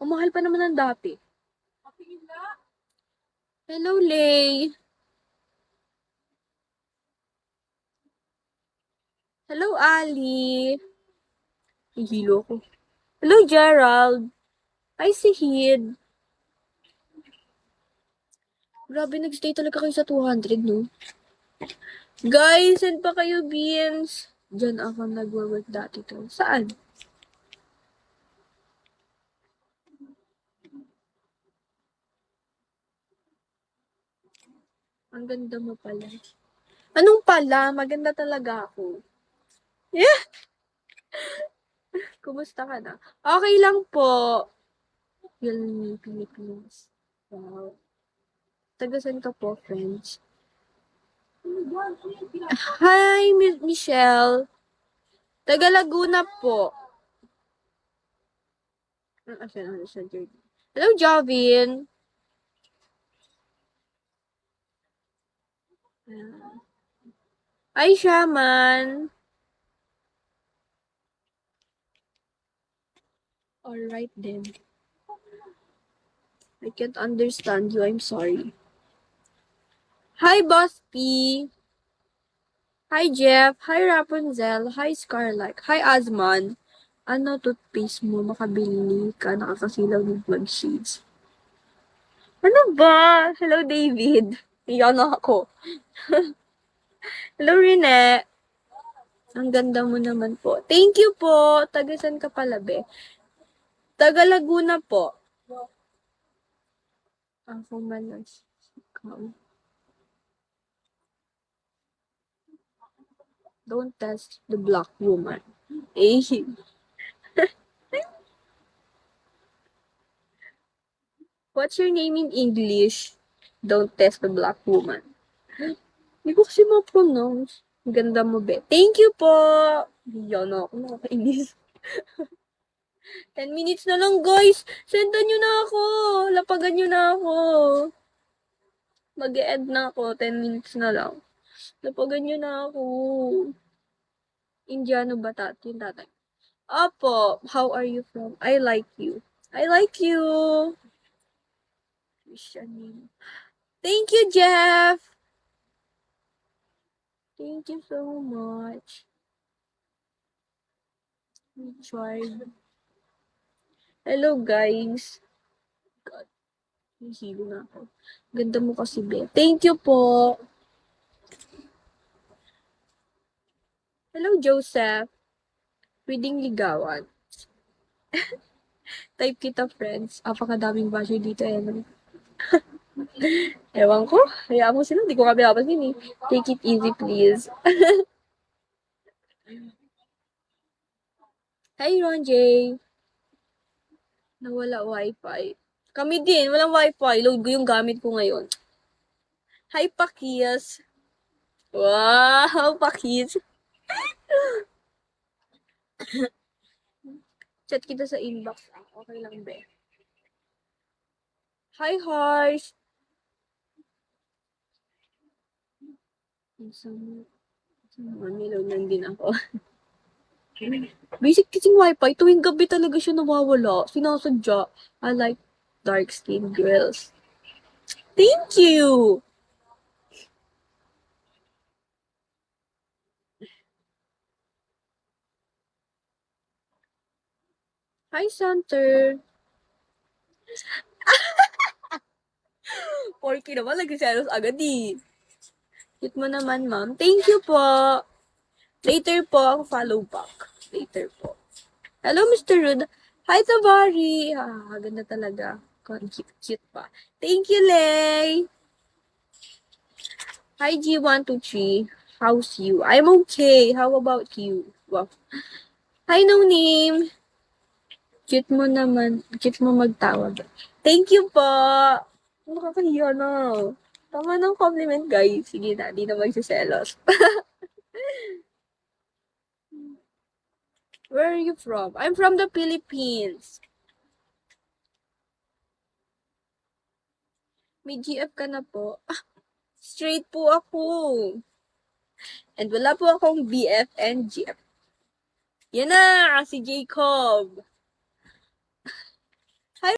Ang mahal pa naman ng dati. Hello, Lay. Hello, Ali. Hihilo ko. Hello, Gerald. Hi, si Hid. Grabe, nagstay talaga kayo sa 200, no? Guys, send pa kayo beans. Diyan ako nag-work dati to. Saan? Ang ganda mo pala. Anong pala? Maganda talaga ako. Yeah! Kumusta ka na? Okay lang po. Yun, Philippines. Wow. Tagasan ka po, friends. Hi, Michelle. Taga Laguna po. Hello, Javin. Hi, Shaman. Alright then. I can't understand you. I'm sorry. Hi, Boss P. Hi, Jeff. Hi, Rapunzel. Hi, Scarlett. Hi, Azman. Ano toothpaste mo? Makabili ka. Nakakasilaw ng plug sheets. Ano ba? Hello, David. Iyan ako. Hello, Rene. Ang ganda mo naman po. Thank you po. Tagasan ka pala, be. Taga Laguna po. Ako malas. Don't test the black woman. Eh. What's your name in English? Don't test the black woman. Hindi ko kasi ma-pronounce. Ganda mo, be. Thank you po. Yan ako. Nakakainis. 10 minutes na lang, guys. Sendan nyo na ako. Lapagan nyo na ako. Mag-e-end na ako. 10 minutes na lang. Lapagan nyo na ako. Indiano ba yung tatay? Opo. How are you from? I like you. I like you. Christian name. Thank you, Jeff. Thank you so much. Richard. Hello, guys. God, hihilo na ako. Ganda mo kasi, be. Thank you po. Hello, Joseph. Pwedeng ligawan. Type kita, friends. Apakadaming basher dito, eh. Ewan ko. Hayaan mo sila. Hindi ko kami napasin, eh. Take it easy, please. Hi, Ron J. Nawala wifi. Kami din. Walang wifi. Load ko yung gamit ko ngayon. Hi, Pakis. Wow, Pakis. Chat kita sa inbox. Okay lang, be. Hi, Harsh. Niload lang din ako. Basic kasing wifi, tuwing gabi talaga siya nawawala. Sinasadya. I like dark-skinned girls. Thank you! Hi, Santer. Porky naman, nagsiselos agad eh. Cute mo naman, ma'am. Thank you po. Later po, ako follow back. Later po. Hello, Mr. Rude. Hi, Tabari. Ah, ganda talaga. Cute pa. Thank you, Lay. Hi, G123. How's you? I'm okay. How about you? Wow. Hi, no name. Cute mo naman. Cute mo magtawag. Thank you po. Nakakahiya na. Tama ng compliment, guys. Sige na, di na magsiselos. Where are you from? I'm from the Philippines. May GF ka na po. Ah, straight po ako. And wala po akong BF and GF. Yan na, si Jacob.